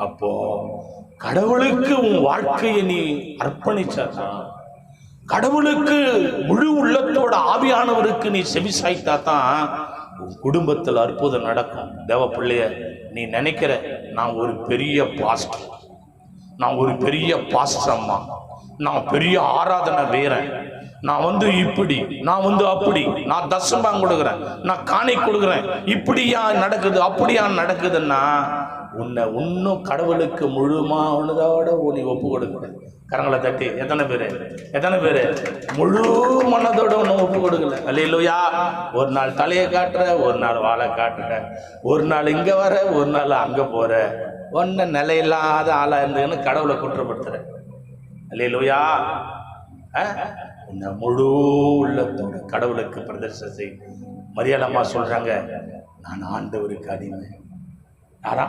அப்போ கடவுளுக்கு உன் வாழ்க்கையை நீ அர்ப்பணிச்சாதான், கடவுளுக்கு முழு உள்ளத்தோட ஆவியானவருக்கு நீ செவிசாய்த்தா தான் உன் குடும்பத்தில் அற்புதம் நடக்கும். தேவ பிள்ளைய, நீ நினைக்கிற நான் ஒரு பெரிய பாஸ்டர், நான் ஒரு பெரிய பாஸ்டர் அம்மா, நான் பெரிய ஆராதனை வீரன், நான் இப்படி, நான் அப்படி, நான் தசம்பாங்க கொடுக்குறேன், நான் காணி கொடுக்குறேன், இப்படியா நடக்குது அப்படியா நடக்குதுன்னா உன்னை இன்னும் கடவுளுக்கு முழுமானதோட நீ ஒப்பு கொடுக்குற. கரங்களை தட்டி எத்தனை பேரு முழு மனதோட ஒன்றும் ஒப்பு கொடுக்கல? அல்லேலூயா. ஒரு நாள் தலையை காட்டுற, ஒரு நாள் வாழை காட்டுற, ஒரு நாள் இங்க வர, ஒரு நாள் அங்க போற, ஒன்ன நிலையில்லாத ஆளா இருந்ததுன்னு கடவுளை குற்றப்படுத்துற. அல்லேலூயா. இந்த முழு உள்ளத்தோட கடவுளுக்கு பிரதர்சனம் செய். மரியாதை அம்மா சொல்றாங்க, நான் ஆண்டவருக்கு அடிமை. யாரா?